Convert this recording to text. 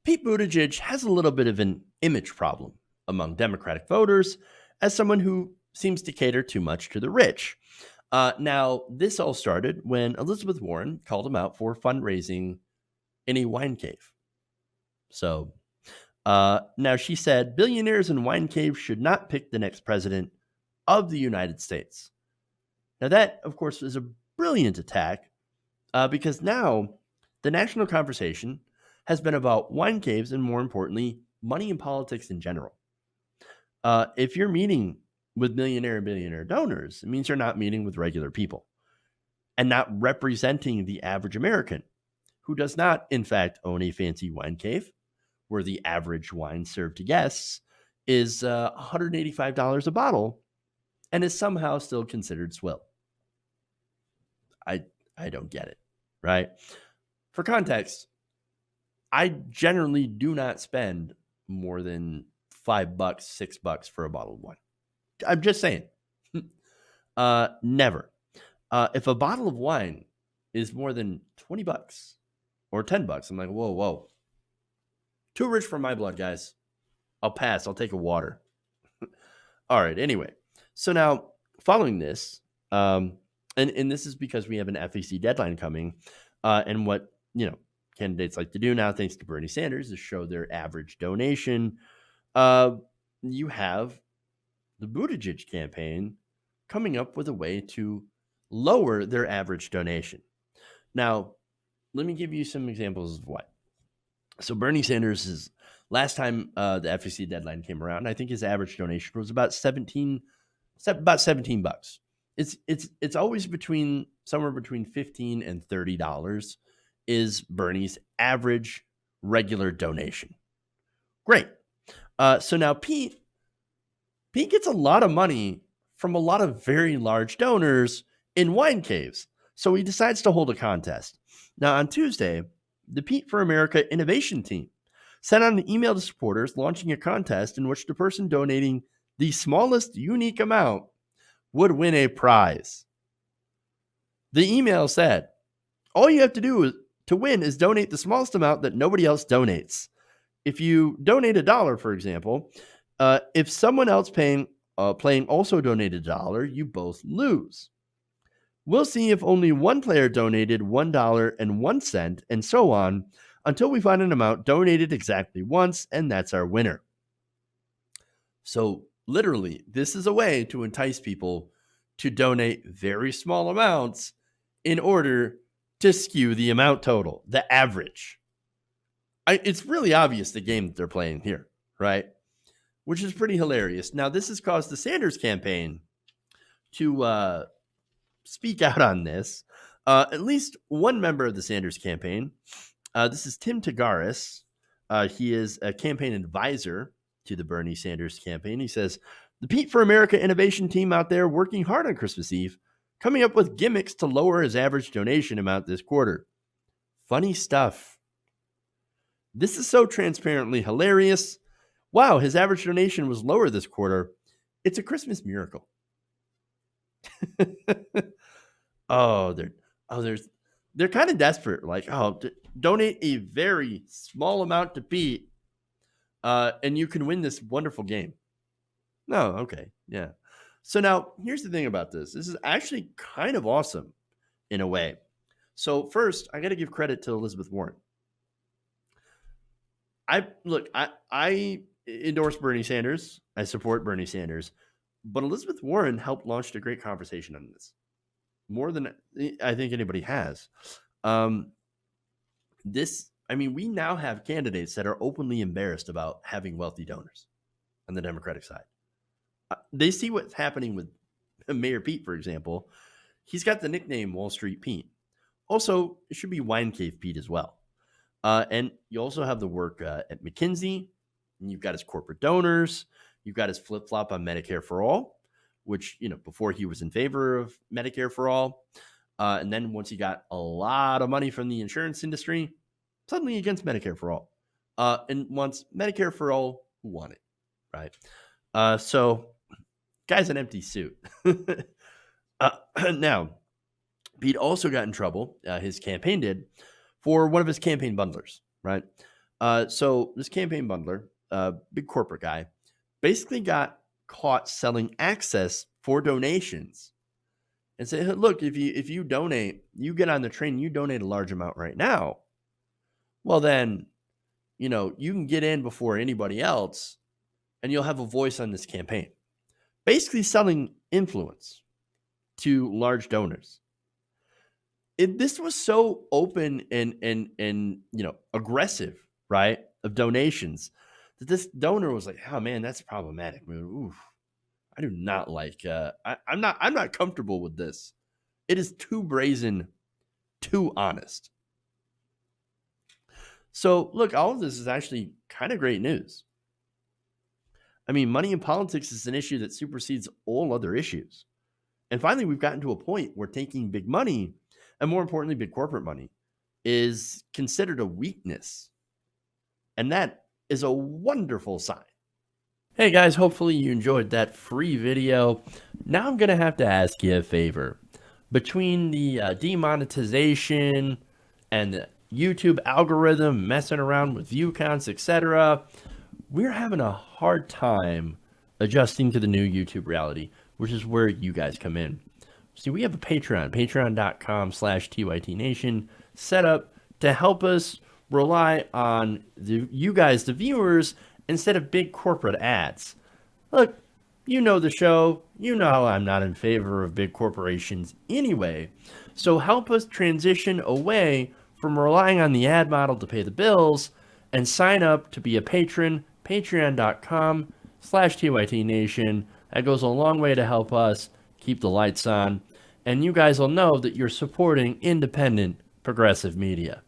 Pete Buttigieg has a little bit of an image problem among Democratic voters as someone who seems to cater too much to the rich. Now, this all started when Elizabeth Warren called him out for fundraising in a wine cave. So now she said billionaires in wine caves should not pick the next president of the United States. Now, that, of course, is a brilliant attack because now the national conversation has been about wine caves and, more importantly, money and politics in general. If you're meeting with millionaire and billionaire donors, it means you're not meeting with regular people and not representing the average American who does not, in fact, own a fancy wine cave where the average wine served to guests is $185 a bottle and is somehow still considered swill. I don't get it, right? For context, I generally do not spend more than $5, $6 for a bottle of wine. I'm just saying. Never. If a bottle of wine is more than $20 or $10, I'm like, whoa. Too rich for my blood, guys. I'll pass. I'll take a water. All right. Anyway, so now following this, and this is because we have an FEC deadline coming, and what candidates like to do now, thanks to Bernie Sanders, is show their average donation. You have the Buttigieg campaign coming up with a way to lower their average donation. Now, let me give you some examples of what. So Bernie Sanders is last time the FEC deadline came around, I think his average donation was about $17. It's always somewhere between $15 and $30 is Bernie's average regular donation. Great. So now Pete gets a lot of money from a lot of very large donors in wine caves. So he decides to hold a contest. Now on Tuesday, the Pete for America Innovation Team sent out an email to supporters launching a contest in which the person donating the smallest unique amount would win a prize. The email said, all you have to do to win is donate the smallest amount that nobody else donates. If you donate $1, for example, if someone else playing also donated $1, you both lose. We'll see if only one player donated $1.01 and so on until we find an amount donated exactly once, and that's our winner. So literally, this is a way to entice people to donate very small amounts in order to skew the amount total, the average. It's really obvious the game that they're playing here, right? Which is pretty hilarious. Now, this has caused the Sanders campaign to speak out on this. At least one member of the Sanders campaign, this is Tim Tagaris. He is a campaign advisor to the Bernie Sanders campaign. He says, the Pete for America Innovation Team out there working hard on Christmas Eve, coming up with gimmicks to lower his average donation amount this quarter. Funny stuff. This is so transparently hilarious. Wow, his average donation was lower this quarter. It's a Christmas miracle. They're kind of desperate. Like, donate a very small amount to Pete, and you can win this wonderful game. No, okay, yeah. So now here's the thing about this. This is actually kind of awesome in a way. So first, I got to give credit to Elizabeth Warren. I endorse Bernie Sanders. I support Bernie Sanders. But Elizabeth Warren helped launch a great conversation on this. More than I think anybody has. We now have candidates that are openly embarrassed about having wealthy donors on the Democratic side. They see what's happening with Mayor Pete, for example. He's got the nickname Wall Street Pete. Also, it should be Wine Cave Pete as well. And you also have the work at McKinsey. And you've got his corporate donors. You've got his flip-flop on Medicare for All, which, before he was in favor of Medicare for All. And then once he got a lot of money from the insurance industry, suddenly against Medicare for All. And wants Medicare for All who want it, right? So, guy's an empty suit. Now, Pete also got in trouble, his campaign did, for one of his campaign bundlers, right? So this campaign bundler, big corporate guy, basically got caught selling access for donations and said, "Hey, look, if you donate, you get on the train, you donate a large amount right now. Well, then, you can get in before anybody else and you'll have a voice on this campaign." Basically selling influence to large donors. This was so open and aggressive, right, of donations, that this donor was like, "Oh man, that's problematic, man. Oof, I do not like. I'm not comfortable with this. It is too brazen, too honest." So look, all of this is actually kind of great news. I mean, money in politics is an issue that supersedes all other issues. And finally, we've gotten to a point where taking big money, and more importantly, big corporate money, is considered a weakness. And that is a wonderful sign. Hey guys, hopefully you enjoyed that free video. Now I'm going to have to ask you a favor. Between the demonetization and the YouTube algorithm messing around with view counts, etc., we're having a hard time adjusting to the new YouTube reality, which is where you guys come in. See, we have a Patreon, patreon.com/TYTNation, set up to help us rely on you guys, the viewers, instead of big corporate ads. Look, you know the show. You know how I'm not in favor of big corporations anyway. So help us transition away from relying on the ad model to pay the bills and sign up to be a patron, patreon.com/TYTNation. That goes a long way to help us keep the lights on. And you guys will know that you're supporting independent, progressive media.